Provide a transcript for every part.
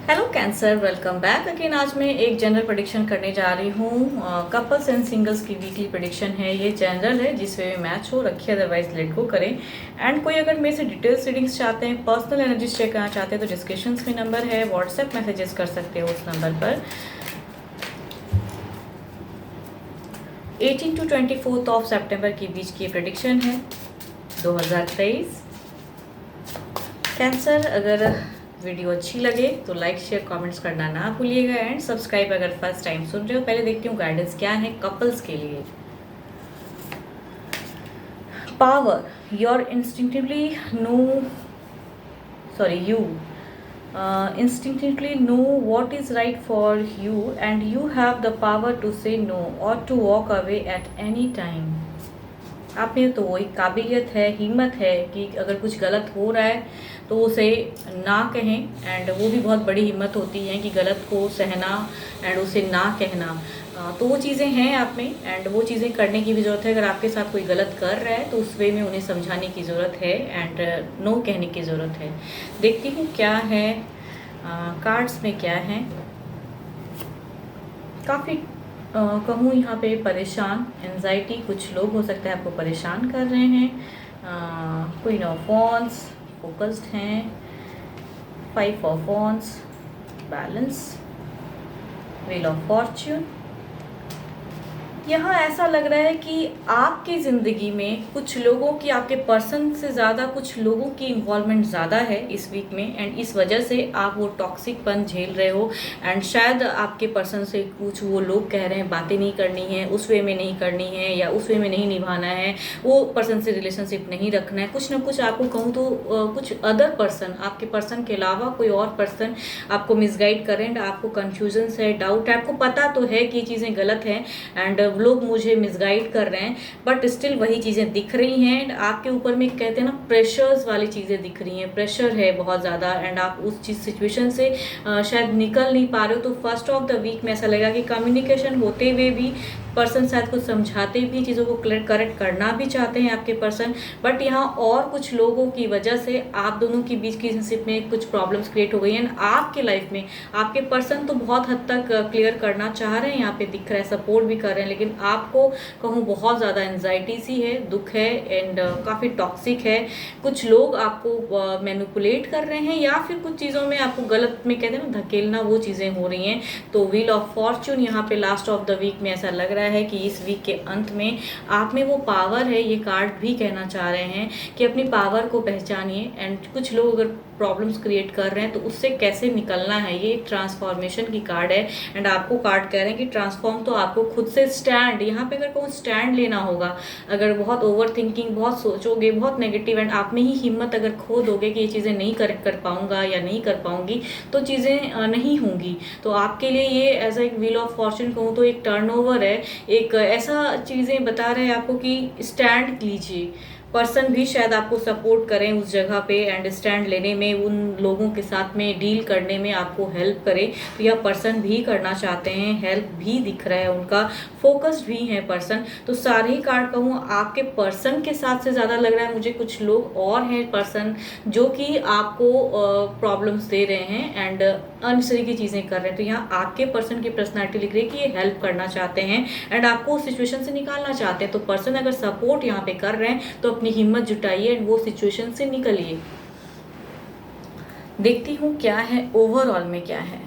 Hello cancer, welcome back again. आज मैं एक जनरल प्रेडिक्शन करने जा रही हूँ। कपल्स एंड सिंगल्स की वीकली प्रेडिक्शन है। ये जनरल है, जिसमें मैच हो रखिए, अदरवाइज लेट गो करें। एंड कोई अगर मेरे से डिटेल्स रीडिंग्स चाहते हैं, पर्सनल एनर्जीज चेक करना चाहते हैं, तो डिस्क्रिप्शंस में नंबर है, व्हाट्सएप मैसेजेस कर सकते हो उस नंबर पर। 18 to 24 ऑफ सेप्टेम्बर के बीच की प्रेडिक्शन है 2023। कैंसर, अगर वीडियो अच्छी लगे तो लाइक शेयर कमेंट्स करना ना भूलिएगा एंड सब्सक्राइब अगर फर्स्ट टाइम सुन रहे हो। पहले देखती हूँ गाइडेंस क्या है कपल्स के लिए। Power, your instinctively know sorry you instinctively know what is right for you and you have the power to say no or to walk away at any time। आप में तो वही काबिलियत है, हिम्मत है कि अगर कुछ गलत हो रहा है तो उसे ना कहें। एंड वो भी बहुत बड़ी हिम्मत होती है कि गलत को सहना एंड उसे ना कहना। तो वो चीज़ें हैं आप में एंड वो चीज़ें करने की भी ज़रूरत है। अगर आपके साथ कोई गलत कर रहा है तो उस वे में उन्हें समझाने की ज़रूरत है एंड नो कहने की ज़रूरत है। देखती हूँ क्या है कार्ड्स में क्या है। काफ़ी कहूँ यहाँ पे परेशान, एंजाइटी, कुछ लोग हो सकता है आपको परेशान कर रहे हैं। क्वीन ऑफ वॉन्ड्स, फोकस्ड हैं। 5 of wands, balance, wheel of Fortune. यहाँ ऐसा लग रहा है कि आपकी ज़िंदगी में कुछ लोगों की, आपके पर्सन से ज़्यादा कुछ लोगों की इन्वॉल्वमेंट ज़्यादा है इस वीक में एंड इस वजह से आप वो टॉक्सिकपन झेल रहे हो। एंड शायद आपके पर्सन से कुछ वो लोग कह रहे हैं बातें नहीं करनी है, उस वे में नहीं करनी है या उस वे में नहीं निभाना है, वो पर्सन से रिलेशनशिप नहीं रखना है। कुछ ना कुछ आपको कहूँ तो कुछ अदर पर्सन, आपके पर्सन के अलावा कोई और पर्सन आपको मिसगाइड कर रहे हैं। आपको कन्फ्यूजन है, डाउट है, आपको पता तो है कि ये चीज़ें गलत हैं एंड लोग मुझे मिसगाइड कर रहे हैं, बट स्टिल वही चीज़ें दिख रही हैं एंड आपके ऊपर में कहते हैं ना प्रेशर्स वाली चीज़ें दिख रही हैं। प्रेशर है बहुत ज़्यादा एंड आप उस चीज़ सिचुएशन से शायद निकल नहीं पा रहे हो। तो फर्स्ट ऑफ द वीक में ऐसा लगेगा कि कम्युनिकेशन होते हुए भी पर्सन शायद कुछ समझाते भी, चीज़ों को करेक्ट करना भी चाहते हैं आपके पर्सन, बट यहाँ और कुछ लोगों की वजह से आप दोनों के बीच की रिलेशनशिप में कुछ प्रॉब्लम्स क्रिएट हो गई हैं। आपके लाइफ में आपके पर्सन तो बहुत हद तक क्लियर करना चाह रहे हैं, यहाँ पे दिख रहा है, सपोर्ट भी कर रहे हैं, लेकिन आपको कहूँ बहुत ज़्यादा एंजाइटी सी है, दुख है एंड काफ़ी टॉक्सिक है। कुछ लोग आपको मैनिपुलेट कर रहे हैं या फिर कुछ चीज़ों में आपको गलत में कहते हैं ना धकेलना, वो चीज़ें हो रही हैं। तो व्हील ऑफ फॉर्च्यून यहाँ पे लास्ट ऑफ द वीक में ऐसा लग रहा है कि इस वीक के अंत में आप में वो पावर है। ये कार्ड भी कहना चाह रहे हैं कि अपनी पावर को पहचानिए एंड कुछ लोग अगर प्रॉब्लम्स क्रिएट कर रहे हैं तो उससे कैसे निकलना है। ये एक ट्रांसफॉर्मेशन की कार्ड है एंड आपको कार्ड कह रहे हैं कि ट्रांसफॉर्म तो आपको खुद से स्टैंड, यहाँ पे अगर कोई स्टैंड लेना होगा, अगर बहुत ओवर थिंकिंग, बहुत सोचोगे, बहुत नेगेटिव एंड आप में ही हिम्मत अगर खो दोगे कि ये चीज़ें नहीं करेक्ट कर पाऊंगा या नहीं कर पाऊंगी तो चीज़ें नहीं होंगी। तो आपके लिए ये एज एक व्हील ऑफ फॉर्च्यून कहूँ तो एक टर्नओवर है, एक ऐसा चीज़ें बता रहे हैं आपको कि स्टैंड लीजिए। पर्सन भी शायद आपको सपोर्ट करें उस जगह पे एंड स्टैंड लेने में, उन लोगों के साथ में डील करने में आपको हेल्प करे। तो यह पर्सन भी करना चाहते हैं, हेल्प भी दिख रहा है उनका, फोकस्ड भी है पर्सन। तो सारे ही कार्ड कहूँ आपके पर्सन के साथ से ज़्यादा लग रहा है मुझे कुछ लोग और हैं पर्सन जो कि आपको प्रॉब्लम्स दे रहे हैं एंड अनसरी की चीज़ें कर रहे हैं। तो यहाँ आपके पर्सन की पर्सनैलिटी लिख रही है कि ये हेल्प करना चाहते हैं एंड आपको उस सिचुएशन से निकालना चाहते हैं। तो पर्सन अगर सपोर्ट यहाँ पे कर रहे हैं तो अपनी हिम्मत जुटाइए एंड वो सिचुएशन से निकलिए। देखती हूँ क्या है ओवरऑल में क्या है।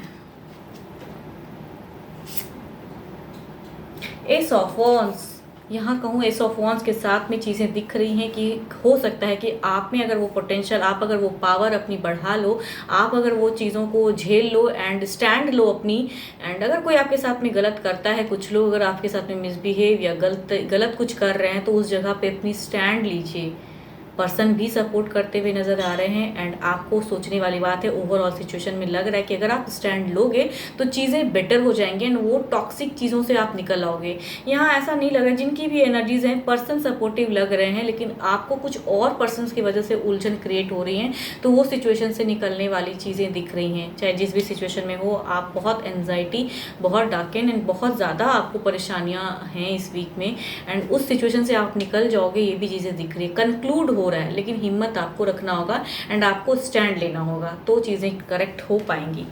एस ऑफ वॉन्ड्स, यहाँ कहूँ एस ऑफ वॉन्ड्स के साथ में चीज़ें दिख रही हैं कि हो सकता है कि आप में अगर वो पोटेंशियल, आप अगर वो पावर अपनी बढ़ा लो, आप अगर वो चीज़ों को झेल लो एंड स्टैंड लो अपनी। एंड अगर कोई आपके साथ में गलत करता है, कुछ लोग अगर आपके साथ में मिसबिहेव या गलत कुछ कर रहे हैं तो उस जगह पे अपनी स्टैंड लीजिए। पर्सन भी सपोर्ट करते हुए नज़र आ रहे हैं एंड आपको सोचने वाली बात है, ओवरऑल सिचुएशन में लग रहा है कि अगर आप स्टैंड लोगे तो चीज़ें बेटर हो जाएंगी एंड वो टॉक्सिक चीज़ों से आप निकल आओगे। यहाँ ऐसा नहीं लग रहा, जिनकी भी एनर्जीज हैं पर्सन सपोर्टिव लग रहे हैं, लेकिन आपको कुछ और पर्सन की वजह से उलझन क्रिएट हो रही हैं। तो वो सिचुएशन से निकलने वाली चीज़ें दिख रही हैं। चाहे जिस भी सिचुएशन में हो, आप बहुत एनजाइटी, बहुत डार्कन एंड बहुत ज़्यादा आपको परेशानियाँ हैं इस वीक में एंड उस सिचुएशन से आप निकल जाओगे, ये भी चीज़ें दिख रही है। कंक्लूड हो रहा है, लेकिन हिम्मत आपको रखना होगा एंड आपको स्टैंड लेना होगा तो चीज़ें करेक्ट हो पाएंगी।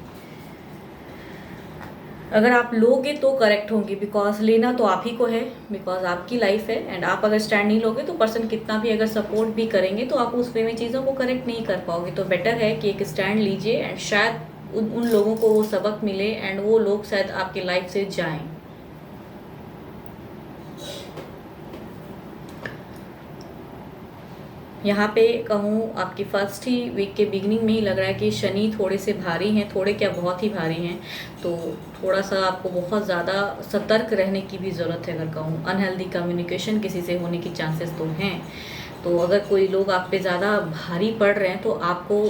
अगर आप लोगे तो करेक्ट होंगे, बिकॉज लेना तो आप ही को है, बिकॉज आपकी लाइफ है। एंड आप अगर स्टैंड नहीं लोगे तो पर्सन कितना भी अगर सपोर्ट भी करेंगे तो आप उस वे में चीज़ों को करेक्ट नहीं कर पाओगे। तो बेटर है कि एक स्टैंड लीजिए एंड शायद उन लोगों को वो सबक मिले एंड वो लोग शायद आपकी लाइफ से जाएं। यहाँ पे कहूँ आपकी फर्स्ट ही वीक के बिगिनिंग में ही लग रहा है कि शनि थोड़े से भारी हैं, थोड़े क्या बहुत ही भारी हैं। तो थोड़ा सा आपको बहुत ज़्यादा सतर्क रहने की भी ज़रूरत है। अगर कहूँ अनहेल्दी कम्युनिकेशन किसी से होने की चांसेस तो हैं। तो अगर कोई लोग आप पे ज़्यादा भारी पड़ रहे हैं तो आपको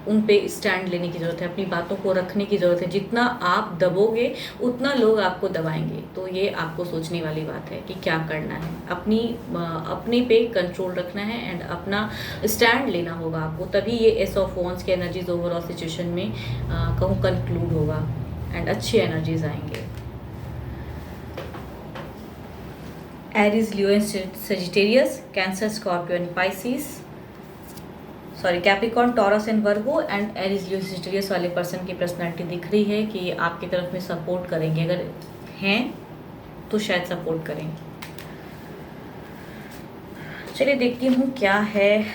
उन पे स्टैंड लेने की ज़रूरत है, अपनी बातों को रखने की ज़रूरत है। जितना आप दबोगे उतना लोग आपको दबाएंगे। तो ये आपको सोचने वाली बात है कि क्या करना है। अपने पे कंट्रोल रखना है एंड अपना स्टैंड लेना होगा आपको, तभी ये एस ऑफ वॉन्ड्स की एनर्जीज ओवरऑल सिचुएशन में कहूँ कंक्लूड होगा एंड अच्छी एनर्जीज आएंगे। Aries, Leo and Sagittarius, cancer, Scorpio and Pisces, Capricorn, taurus and Virgo and Aries, Leo, Sagittarius वाले पर्सन की पर्सनैलिटी दिख रही है कि आपकी तरफ में सपोर्ट करेंगे। अगर हैं तो शायद सपोर्ट करेंगे। चलिए देखती हूँ क्या है।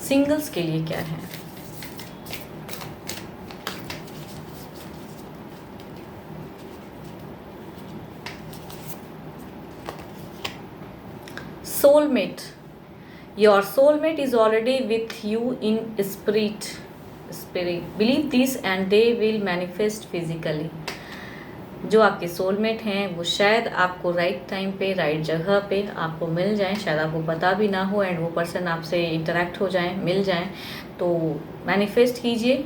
सिंगल्स के लिए क्या है। Soulmate, your soulmate is already with you in spirit. Believe this and they will manifest physically. जो आपके सोलमेट हैं वो शायद आपको राइट टाइम पे राइट जगह पे आपको मिल जाएं, शायद आपको पता भी ना हो एंड वो पर्सन आपसे इंटरेक्ट हो जाएं, मिल जाएं। तो मैनिफेस्ट कीजिए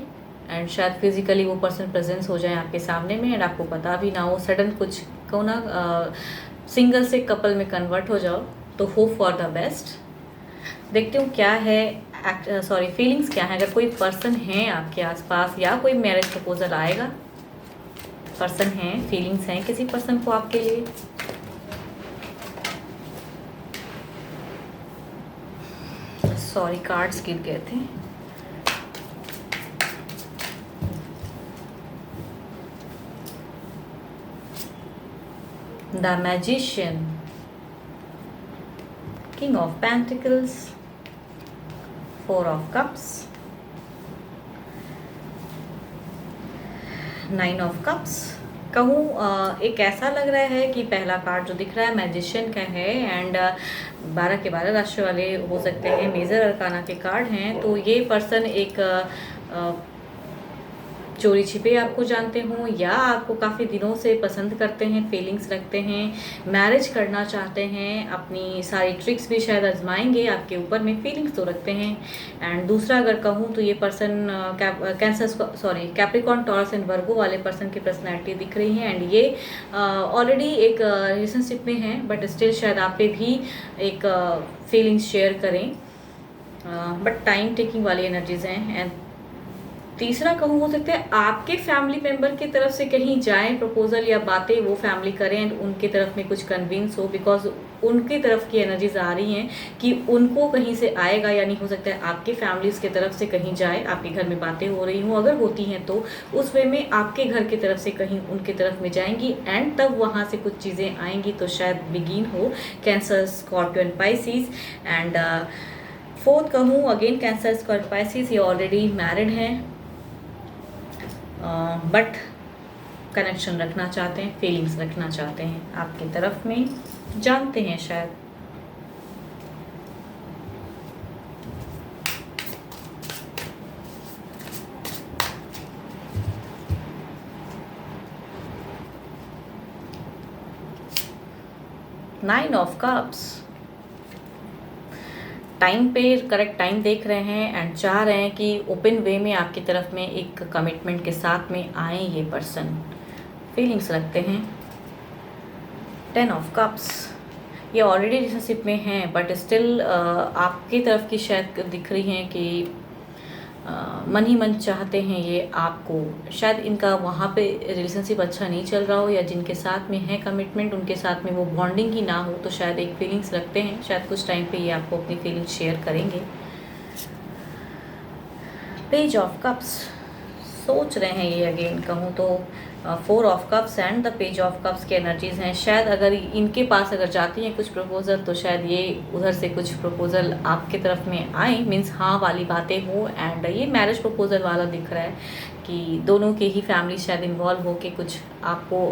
एंड शायद फिजिकली वो पर्सन प्रेजेंस हो जाए आपके सामने में एंड आपको पता भी ना हो। सडन कुछ कहो ना, सिंगल से कपल में कन्वर्ट हो जाओ। तो होप फॉर द बेस्ट। देखते हूँ क्या है, फीलिंग्स क्या है। अगर कोई पर्सन है आपके आसपास या कोई मैरिज प्रपोजल आएगा, पर्सन है, फीलिंग्स हैं किसी पर्सन को आपके लिए। कार्ड्स गिर गए थे। The magician, King of Pentacles, Four of Cups, Nine of Cups। कहूँ एक ऐसा लग रहा है कि पहला कार्ड जो दिख रहा है मैजिशियन का है एंड 12 के 12 राशि वाले हो सकते हैं, मेजर अरकाना के कार्ड हैं। तो ये पर्सन एक चोरी छिपे आपको जानते हों या आपको काफ़ी दिनों से पसंद करते हैं, फीलिंग्स रखते हैं, मैरिज करना चाहते हैं, अपनी सारी ट्रिक्स भी शायद आजमाएंगे आपके ऊपर में, फीलिंग्स तो रखते हैं। एंड दूसरा अगर कहूँ तो ये पर्सन कैप्रिकॉर्न, टॉरस एंड वर्गो वाले पर्सन की पर्सनैलिटी दिख रही है एंड ये ऑलरेडी एक रिलेशनशिप में है बट स्टिल शायद आप पे भी एक फीलिंग्स शेयर करें, बट टाइम टेकिंग वाली एनर्जीज हैं। एंड तीसरा कहूँ हो सकता है आपके फैमिली मेंबर की तरफ से कहीं जाएं प्रपोजल या बातें वो फैमिली करें एंड उनके तरफ में कुछ कन्विंस हो, बिकॉज उनकी तरफ की एनर्जीज आ रही हैं कि उनको कहीं से आएगा, यानी हो सकता है आपके फैमिलीज की तरफ से कहीं जाए, आपके घर में बातें हो रही हों, अगर होती हैं तो उस वे में आपके घर की तरफ से कहीं उनके तरफ में जाएंगी एंड तब वहाँ से कुछ चीज़ें आएंगी। तो शायद बिगिन हो cancer, Scorpio and Pisces. And fourth कहूँ अगेन कैंसर, स्कॉर्पियो, पाइसिस, ये ऑलरेडी मैरिड हैं बट कनेक्शन रखना चाहते हैं, फीलिंग्स रखना चाहते हैं आपकी तरफ में, जानते हैं शायद। नाइन ऑफ कप्स, टाइम पे करेक्ट टाइम देख रहे हैं एंड चाह रहे हैं कि ओपन वे में आपकी तरफ में एक कमिटमेंट के साथ में आए ये पर्सन, फीलिंग्स रखते हैं। 10 ऑफ कप्स, ये ऑलरेडी रिलेशनशिप में हैं बट स्टिल आपकी तरफ की शायद दिख रही हैं कि मन ही मन चाहते हैं ये आपको, शायद इनका वहाँ पे रिलेशनशिप अच्छा नहीं चल रहा हो या जिनके साथ में है कमिटमेंट उनके साथ में वो बॉन्डिंग ही ना हो, तो शायद एक फीलिंग्स रखते हैं, शायद कुछ टाइम पे ये आपको अपनी फीलिंग्स शेयर करेंगे। पेज ऑफ कप्स, सोच रहे हैं ये अगेन कहूँ तो 4 of cups and the page of cups की एनर्जीज हैं। शायद अगर इनके पास अगर जाती हैं कुछ प्रपोजल तो शायद ये उधर से कुछ प्रपोजल आपके तरफ में आए, मीन्स हाँ वाली बातें हो। एंड ये मैरिज प्रपोजल वाला दिख रहा है कि दोनों के ही फैमिली शायद इन्वॉल्व हो के कुछ आपको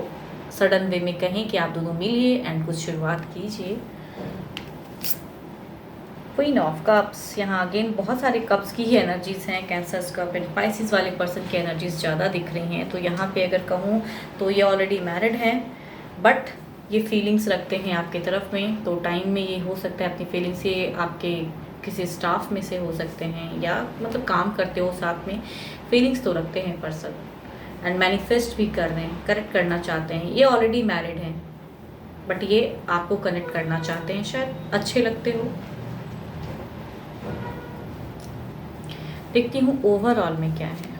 सडन वे में कहें कि आप दोनों मिलिए एंड कुछ शुरुआत कीजिए। क्वीन ऑफ कप्स, यहाँ अगेन बहुत सारे कप्स की ही एनर्जीज हैं। कैंसर्स कप एंड स्पाइसिस वाले पर्सन की एनर्जीज ज़्यादा दिख रही हैं। तो यहाँ पे अगर कहूँ तो ये ऑलरेडी मैरिड है, बट ये फीलिंग्स रखते हैं आपके तरफ में। तो टाइम में ये हो सकता है अपनी फीलिंग्स ये आपके किसी स्टाफ में से हो सकते हैं या मतलब काम करते हो साथ में, फीलिंग्स तो रखते हैं पर्सन एंड मैनिफेस्ट भी कर रहे हैं, कनेक्ट करना चाहते हैं। ये ऑलरेडी मैरिड हैं बट ये आपको कनेक्ट करना चाहते हैं, शायद अच्छे लगते हो। देखती हूँ ओवरऑल में क्या है।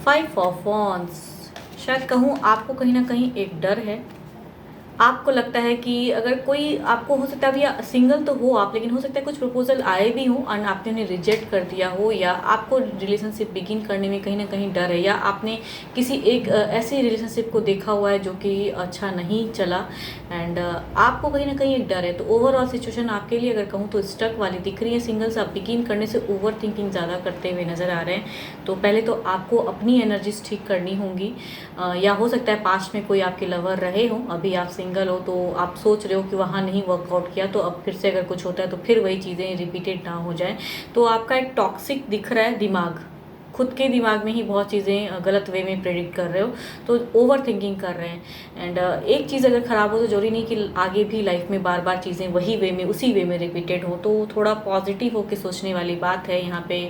फाइव ऑफ वॉन्ड्स, शायद कहूँ आपको कहीं ना कहीं एक डर है। आपको लगता है कि अगर कोई आपको हो सकता है अभी सिंगल तो हो आप, लेकिन हो सकता है कुछ प्रपोजल आए भी हों और आपने उन्हें रिजेक्ट कर दिया हो, या आपको रिलेशनशिप बिगिन करने में कहीं ना कहीं डर है, या आपने किसी एक ऐसे रिलेशनशिप को देखा हुआ है जो कि अच्छा नहीं चला एंड आपको कहीं ना कहीं एक डर है। तो ओवरऑल सिचुएशन आपके लिए अगर कहूँ तो स्टक वाली दिख रही है। सिंगल्स आप बिगिन करने से ओवर थिंकिंग ज़्यादा करते हुए नज़र आ रहे हैं। तो पहले तो आपको अपनी एनर्जीज ठीक करनी होंगी, या हो सकता है पास्ट में कोई आपके लवर रहे हो, अभी आप सिंगल हो तो आप सोच रहे हो कि वहाँ नहीं वर्कआउट किया तो अब फिर से अगर कुछ होता है तो फिर वही चीज़ें रिपीटेड ना हो जाए। तो आपका एक टॉक्सिक दिख रहा है दिमाग, खुद के दिमाग में ही बहुत चीज़ें गलत वे में प्रेडिक्ट कर रहे हो, तो ओवर थिंकिंग कर रहे हैं। एंड एक चीज़ अगर ख़राब हो तो जरूरी नहीं कि आगे भी लाइफ में बार बार चीज़ें वही वे में उसी वे में रिपीटेड हो। तो थोड़ा पॉजिटिव होकर सोचने वाली बात है यहाँ पे।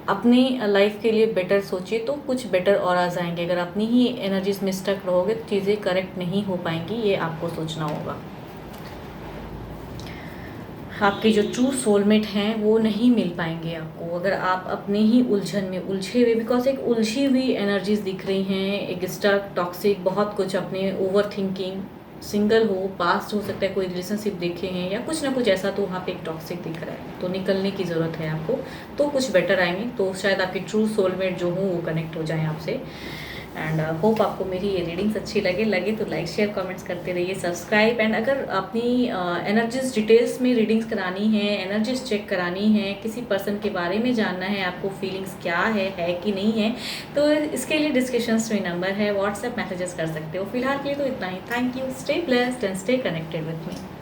अपनी लाइफ के लिए बेटर सोचिए तो कुछ बेटर और आ जाएंगे। अगर अपनी ही एनर्जीज में स्टक रहोगे तो चीज़ें करेक्ट नहीं हो पाएंगी, ये आपको सोचना होगा। आपके जो ट्रू सोलमेट हैं वो नहीं मिल पाएंगे आपको अगर आप अपने ही उलझन में उलझे हुए, बिकॉज एक उलझी हुई एनर्जीज दिख रही हैं, एक स्टक टॉक्सिक बहुत कुछ अपने ओवर थिंकिंग। सिंगल हो, पास्ट हो सकता है कोई रिलेशनशिप देखे हैं या कुछ ना कुछ ऐसा, तो वहाँ पे एक टॉक्सिक दिख रहा है। तो निकलने की ज़रूरत है आपको, तो कुछ बेटर आएंगे। तो शायद आपके ट्रू सोलमेट जो हो वो कनेक्ट हो जाए आपसे। एंड होप आपको मेरी ये रीडिंग्स अच्छी लगे तो लाइक शेयर कमेंट्स करते रहिए, सब्सक्राइब। एंड अगर अपनी एनर्जीज डिटेल्स में रीडिंग्स करानी है, एनर्जीज चेक करानी है, किसी पर्सन के बारे में जानना है, आपको फीलिंग्स क्या है कि नहीं है, तो इसके लिए डिस्क्रिप्शंस में नंबर है, व्हाट्सएप मैसेजेस कर सकते हो। फिलहाल के लिए तो इतना ही। Thank you, stay blessed and stay connected with me.